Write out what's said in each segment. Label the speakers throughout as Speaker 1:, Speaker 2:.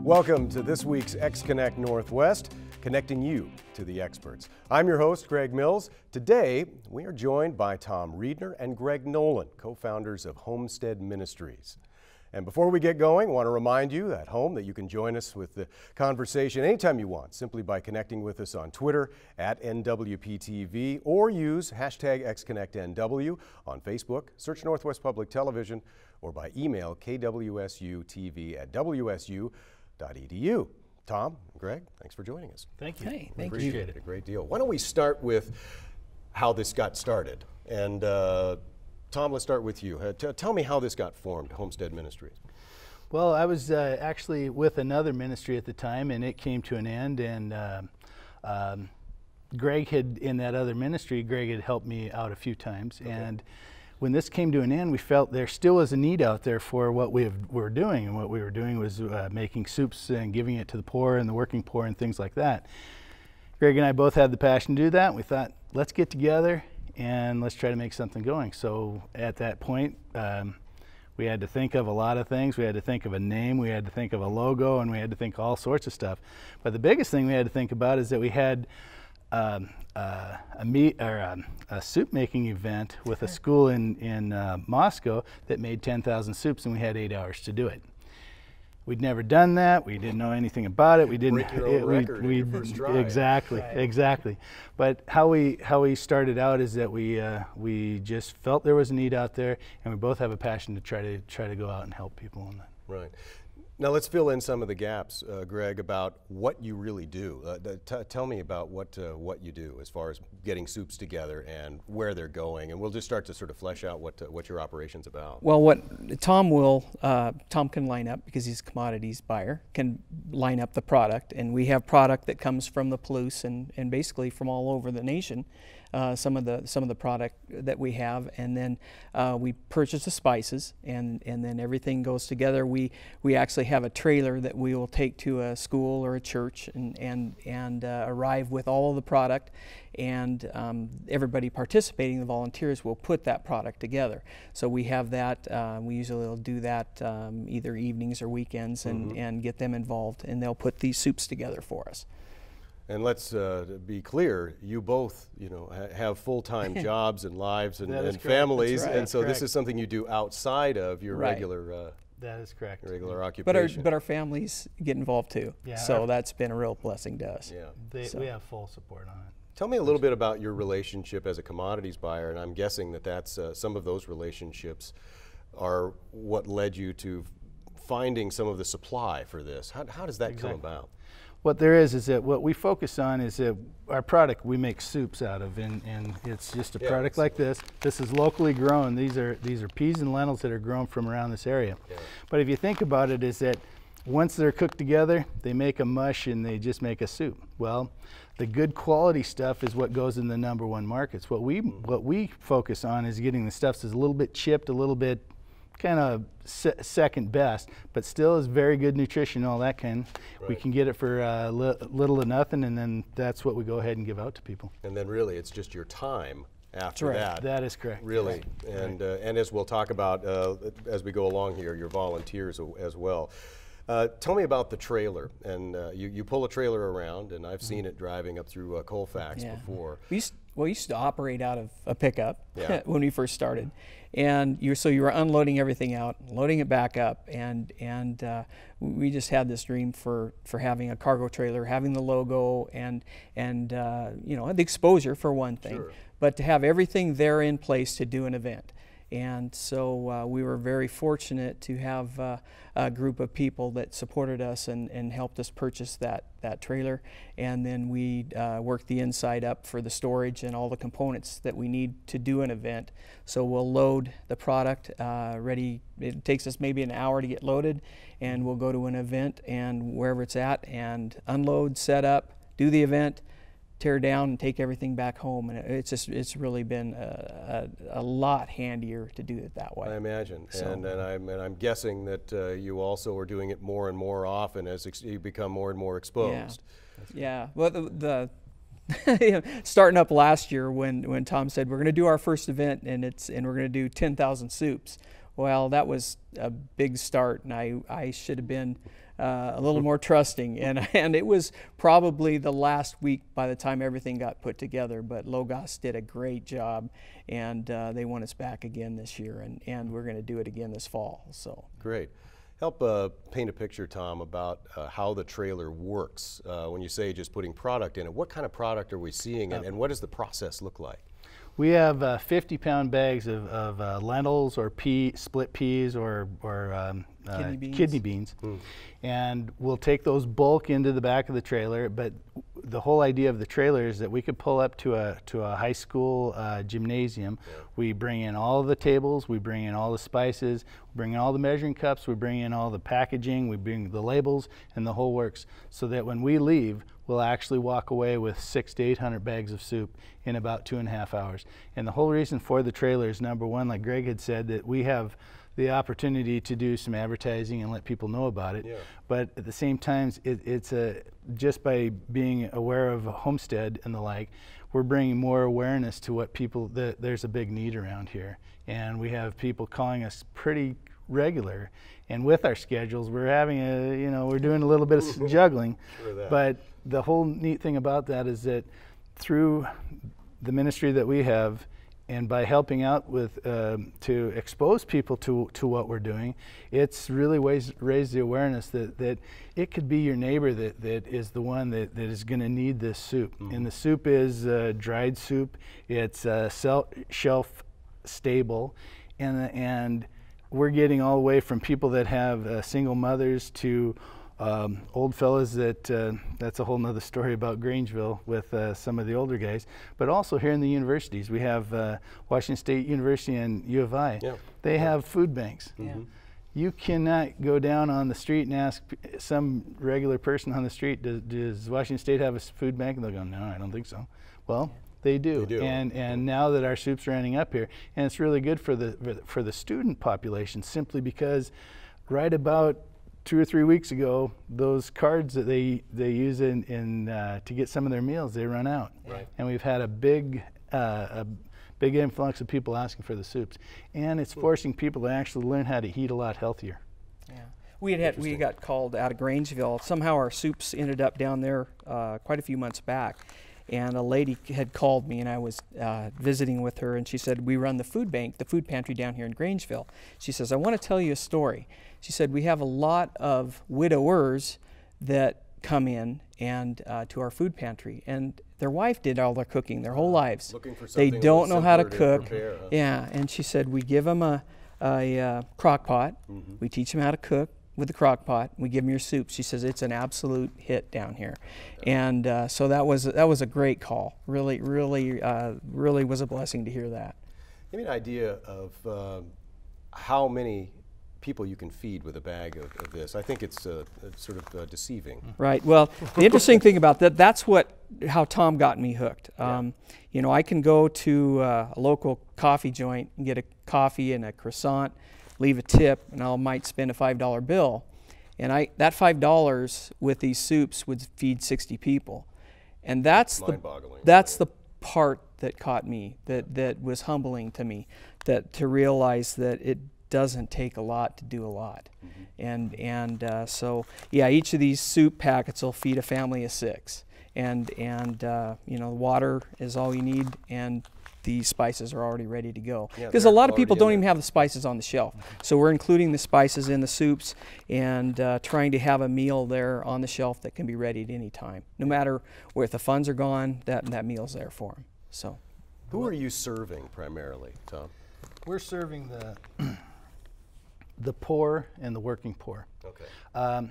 Speaker 1: Welcome to this week's xConnect Northwest, connecting you to the experts. I'm your host, Greg Mills. Today, we are joined by Tom Riedner and Greg Nolan, co-founders of Homestead Ministries. And before we get going, I want to remind you at home that you can join us with the conversation anytime you want, simply by connecting with us on Twitter at NWPTV or use hashtag xConnectNW on Facebook, search Northwest Public Television, or by email kwsutv@wsu.edu. Tom, Greg, thanks for joining us.
Speaker 2: Thank you.
Speaker 3: Hey, thank you.
Speaker 1: Appreciate it a great deal. Why don't we start with how this got started? And Tom, let's start with you. Tell me how this got formed, Homestead Ministries.
Speaker 2: Well, I was actually with another ministry at the time, and it came to an end. And Greg had, in that other ministry, Greg had helped me out a few times. Okay. And when this came to an end, we felt there still was a need out there for what we were doing. And what we were doing was making soups and giving it to the poor and the working poor and things like that. Greg and I both had the passion to do that. We thought, let's get together and let's try to make something going. So at that point, we had to think of a lot of things. We had to think of a name, we had to think of a logo, and we had to think of all sorts of stuff. But the biggest thing we had to think about is that we had a soup making event with a school in Moscow that made 10,000 soups, and we had 8 hours to do it. We'd never done that. We didn't know anything about it. We didn't.
Speaker 1: Break your own record in your first try.
Speaker 2: Exactly, right. Exactly. But how we started out is that we just felt there was a need out there, and we both have a passion to try to go out and help people on that.
Speaker 1: Right. Now let's fill in some of the gaps, Greg, about what you really do. Tell me about what you do as far as getting soups together and where they're going, and we'll just start to sort of flesh out what your operation's about.
Speaker 3: Well, what Tom can line up, because he's a commodities buyer, can line up the product, and we have product that comes from the Palouse and basically from all over the nation. Some of the product that we have, and then we purchase the spices, and then everything goes together. We actually have a trailer that we will take to a school or a church and arrive with all of the product, and everybody participating, the volunteers, will put that product together. So we have that. We usually will do that either evenings or weekends, and get them involved, and they'll put these soups together for us.
Speaker 1: And let's be clear, you both, have full-time jobs and lives and families,
Speaker 2: right.
Speaker 1: And so
Speaker 2: Correct.
Speaker 1: this is something you do outside of your
Speaker 3: Right.
Speaker 1: regular
Speaker 2: That is correct.
Speaker 1: regular occupation.
Speaker 3: But our families get involved too.
Speaker 2: Yeah,
Speaker 3: so that's been a real blessing to us.
Speaker 1: Yeah.
Speaker 2: We have full support on it.
Speaker 1: Tell me a little bit about your relationship as a commodities buyer, and I'm guessing that's some of those relationships are what led you to finding some of the supply for this. How does that come about?
Speaker 2: What there is that what we focus on is that our product we make soups out of, and it's just a product like this. This is locally grown. These are peas and lentils that are grown from around this area. Yeah. But if you think about it, is that once they're cooked together, they make a mush and they just make a soup. Well, the good quality stuff is what goes in the #1 markets. What we focus on is getting the stuff that's a little bit chipped, a little bit kind of second best, but still is very good nutrition, all that kind. Right. We can get it for little to nothing, and then that's what we go ahead and give out to people. And
Speaker 1: then really it's just your time after
Speaker 2: right.
Speaker 1: that.
Speaker 2: That is correct.
Speaker 1: Really, yes. And as we'll talk about as we go along here, your volunteers as well. Tell me about the trailer, and you pull a trailer around, and I've seen it driving up through Colfax before.
Speaker 3: We used to operate out of a pickup when we first started, and you were unloading everything out, loading it back up, and we just had this dream for having a cargo trailer, having the logo, and the exposure for one thing, sure. But to have everything there in place to do an event. And so we were very fortunate to have a group of people that supported us and helped us purchase that trailer. And then we worked the inside up for the storage and all the components that we need to do an event. So we'll load the product ready. It takes us maybe an hour to get loaded, and we'll go to an event and wherever it's at and unload, set up, do the event, tear down, and take everything back home. And it's really been a lot handier to do it that way.
Speaker 1: I imagine.
Speaker 3: So,
Speaker 1: and I'm guessing that you also are doing it more and more often as you become more and more exposed.
Speaker 3: Yeah. Well, the starting up last year when Tom said we're going to do our first event and we're going to do 10,000 soups. Well, that was a big start, and I should have been a little more trusting, and it was probably the last week by the time everything got put together. But Logos did a great job, and they want us back again this year, and we're going to do it again this fall. So
Speaker 1: great. Help paint a picture, Tom, about how the trailer works. When you say just putting product in it, what kind of product are we seeing, and what does the process look like?
Speaker 2: We have 50-pound bags of lentils or split peas or kidney beans. And we'll take those bulk into the back of the trailer. But the whole idea of the trailer is that we could pull up to a high school gymnasium. Yeah. We bring in all the tables, we bring in all the spices, we bring in all the measuring cups, we bring in all the packaging, we bring the labels and the whole works, so that when we leave, we'll actually walk away with 600 to 800 bags of soup in about 2.5 hours. And the whole reason for the trailer is, number one, like Greg had said, that we have the opportunity to do some advertising and let people know about it. Yeah. But at the same time, it's just by being aware of Homestead and the like, we're bringing more awareness to what people, there's a big need around here. And we have people calling us pretty regular. And with our schedules, we're having we're doing a little bit of juggling. Sure. But the whole neat thing about that is that through the ministry that we have, and by helping out with to expose people to what we're doing, it's really raised the awareness that it could be your neighbor that is the one that is going to need this soup. And the soup is dried soup. It's shelf stable, and we're getting all the way from people that have single mothers to old fellas that's a whole nother story about Grangeville with some of the older guys, but also here in the universities. We have Washington State University and U of I. Yeah. They have food banks. Mm-hmm. You cannot go down on the street and ask some regular person on the street, does Washington State have a food bank? And they'll go, no, I don't think so. Well, they do. They do. And now that our soup's are ending up here, and it's really good for the student population, simply because right about 2 or 3 weeks ago, those cards that they use to get some of their meals, they run out. Right. And we've had a big influx of people asking for the soups, and it's forcing people to actually learn how to eat a lot healthier.
Speaker 3: Yeah, we got called out of Grangeville. Somehow our soups ended up down there quite a few months back, and a lady had called me, and I was visiting with her, and she said, we run the food bank, the food pantry down here in Grangeville. She says, I want to tell you a story. She said, we have a lot of widowers that come in and to our food pantry, and their wife did all their cooking their whole lives.
Speaker 1: Looking for something
Speaker 3: they don't know how to cook.
Speaker 1: Prepare, huh?
Speaker 3: Yeah, and she said, we give them a crock pot. Mm-hmm. We teach them how to cook with the crock pot. We give them your soup. She says it's an absolute hit down here. Okay. And so that was a great call. Really was a blessing to hear that.
Speaker 1: Give me an idea of how many people you can feed with a bag of this. I think it's sort of deceiving.
Speaker 3: Right. Well, the interesting thing about that's how Tom got me hooked. I can go to a local coffee joint and get a coffee and a croissant, leave a tip, and I might spend a $5 bill. And that $5 with these soups would feed 60 people. And that's the part that caught me, that was humbling to me, to realize that it doesn't take a lot to do a lot. Mm-hmm. So yeah, each of these soup packets will feed a family of 6, and water is all you need, and the spices are already ready to go, because a lot of people don't even have the spices on the shelf. Mm-hmm. So we're including the spices in the soups and trying to have a meal there on the shelf that can be ready at any time, no matter where, if the funds are gone, that meal's there for them. So
Speaker 1: who are you serving primarily, Tom?
Speaker 2: We're serving the poor and the working poor. Okay.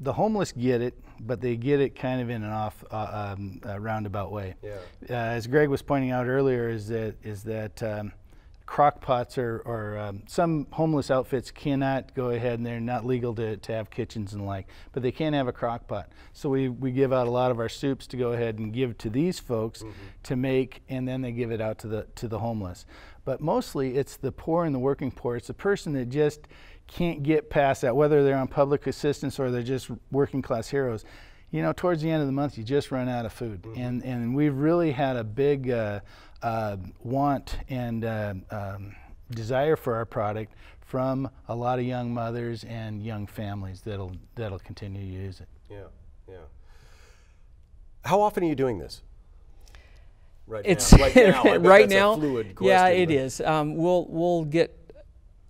Speaker 2: The homeless get it, but they get it kind of in an roundabout way. Yeah. As Greg was pointing out earlier, is that crock pots or some homeless outfits cannot go ahead, and they're not legal to have kitchens and the like, but they can have a crock pot. So we give out a lot of our soups to go ahead and give to these folks to make, and then they give it out to the homeless. But mostly it's the poor and the working poor. It's the person that just can't get past that, whether they're on public assistance or they're just working class heroes. Towards the end of the month, you just run out of food. Mm-hmm. And we've really had a big want and desire for our product from a lot of young mothers and young families that'll continue to use it.
Speaker 1: Yeah, yeah. How often are you doing this? Right now,
Speaker 3: right now,
Speaker 1: a fluid question,
Speaker 3: yeah, it is. We'll get.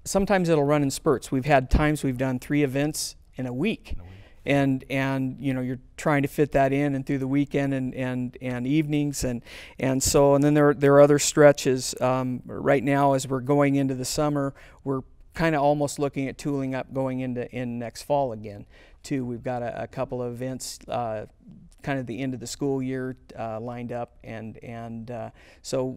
Speaker 3: Sometimes it'll run in spurts. We've had times we've done 3 events in a week. And you know, you're trying to fit that in and through the weekend and evenings and then there are other stretches. Right now, as we're going into the summer, we're kind of almost looking at tooling up going in next fall again too. We've got a couple of events kind of the end of the school year lined up, and so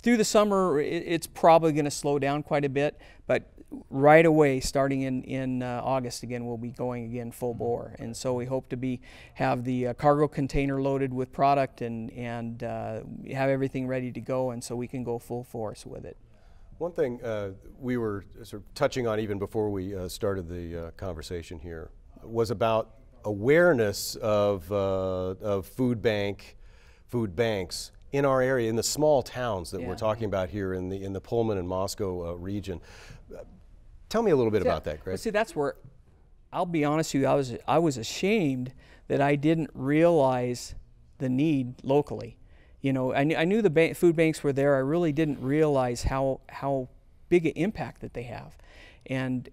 Speaker 3: through the summer it's probably going to slow down quite a bit, but right away, starting in August again, we'll be going again full bore, and so we hope to have the cargo container loaded with product and have everything ready to go, and so we can go full force with it.
Speaker 1: One thing we were sort of touching on even before we started the conversation here was about awareness of food banks in our area, in the small towns that we're talking about here in the Pullman and Moscow region. Tell me a little bit about that, Greg.
Speaker 3: See, that's where, I'll be honest with you, I was ashamed that I didn't realize the need locally. You know, I knew the food banks were there. I really didn't realize how big an impact that they have. And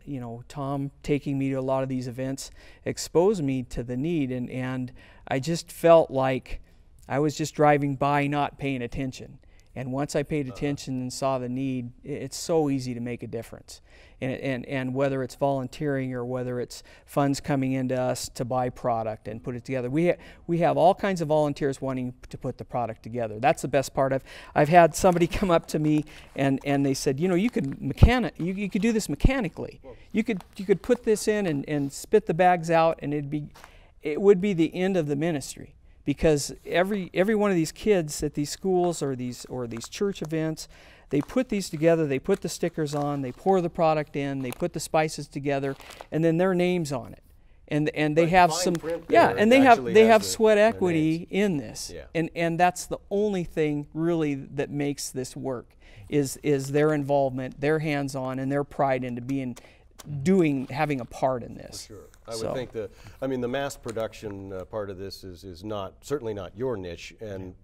Speaker 3: you know, Tom taking me to a lot of these events exposed me to the need, and I just felt like I was just driving by not paying attention. And once I paid attention and saw the need, it's so easy to make a difference. And whether it's volunteering or whether it's funds coming into us to buy product and put it together, we have all kinds of volunteers wanting to put the product together. That's the best part. I've had somebody come up to me and they said, you know, you could do this mechanically. You could put this in and spit the bags out, and it would be the end of the ministry. Because every one of these kids at these schools or these church events, they put these together, they put the stickers on, they pour the product in, they put the spices together, and then their names on it. And they have some, and they have sweat equity in this. Yeah. And that's the only thing really that makes this work is their involvement, their hands-on, and their pride into having a part in this.
Speaker 1: For sure. I would think the mass production part of this is certainly not your niche, and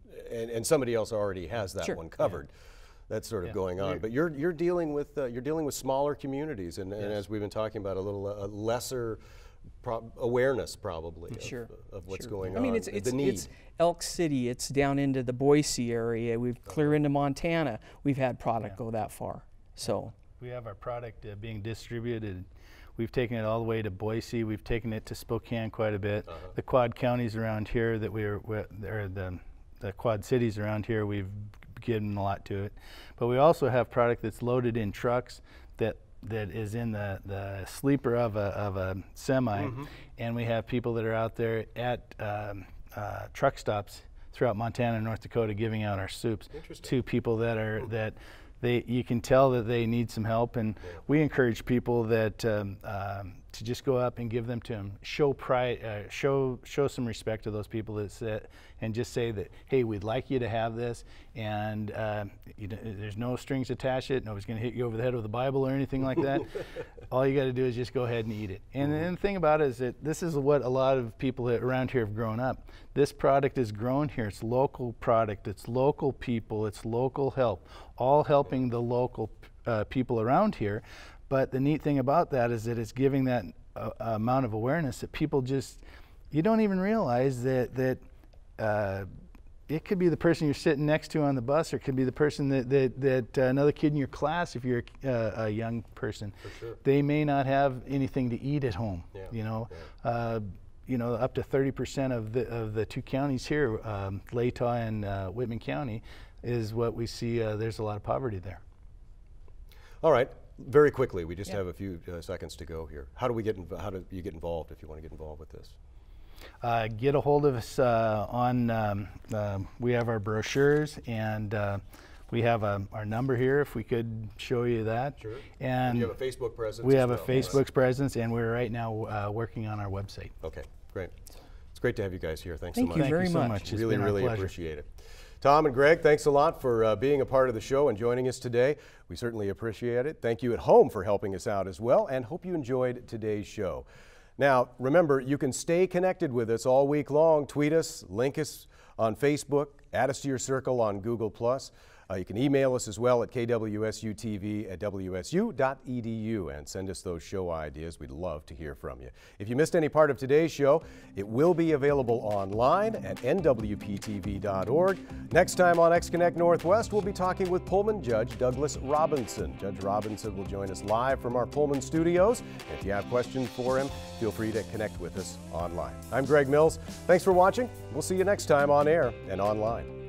Speaker 1: somebody else already has that one covered. Yeah. That's sort of going on. But you're dealing with smaller communities, and as we've been talking about, a little lesser awareness probably of what's going on.
Speaker 3: I mean, it's Elk City, it's down into the Boise area, we've clear into Montana. We've had product go that far. So
Speaker 2: we have our product being distributed. We've taken it all the way to Boise. We've taken it to Spokane quite a bit. The quad counties around here that the quad cities around here, we've given a lot to it. But we also have product that's loaded in trucks that is in the sleeper of a semi, and we have people that are out there at truck stops throughout Montana and North Dakota giving out our soups to people that you can tell that they need some help, and we encourage people that to just go up and give them to them. Show pride, show some respect to those people that sit and just say that, hey, we'd like you to have this, and there's no strings attached to it. Nobody's going to hit you over the head with a Bible or anything like that. All you got to do is just go ahead and eat it. And the thing about it is that this is what a lot of people around here have grown up. This product is grown here. It's local product. It's local people. It's local help. All helping the local people around here. But the neat thing about that is that it's giving that amount of awareness that people you don't even realize that it could be the person you're sitting next to on the bus, or it could be the person that another kid in your class if you're a young person. For sure. They may not have anything to eat at home. Yeah. You know, up to 30% of the 2 counties here, Latah and Whitman County, is what we see. There's a lot of poverty there.
Speaker 1: All right. Very quickly, we just have a few seconds to go here. How do you get involved if you want to get involved with this?
Speaker 2: Get a hold of us we have our brochures, and we have our number here if we could show you that. Sure. And
Speaker 1: you have a Facebook presence?
Speaker 2: We have a Facebook presence, and we're right now working on our website.
Speaker 1: Okay, great. It's great to have you guys here. Thanks so much.
Speaker 3: Thank you very much.
Speaker 2: It's
Speaker 1: really appreciate it. Tom and Greg, thanks a lot for being a part of the show and joining us today. We certainly appreciate it. Thank you at home for helping us out as well, and hope you enjoyed today's show. Now, remember, you can stay connected with us all week long. Tweet us, link us on Facebook, add us to your circle on Google+. You can email us as well at kwsutv@wsu.edu and send us those show ideas. We'd love to hear from you. If you missed any part of today's show, it will be available online at nwptv.org. Next time on xConnect Northwest, we'll be talking with Pullman Judge Douglas Robinson. Judge Robinson will join us live from our Pullman studios. If you have questions for him, feel free to connect with us online. I'm Greg Mills. Thanks for watching. We'll see you next time on air and online.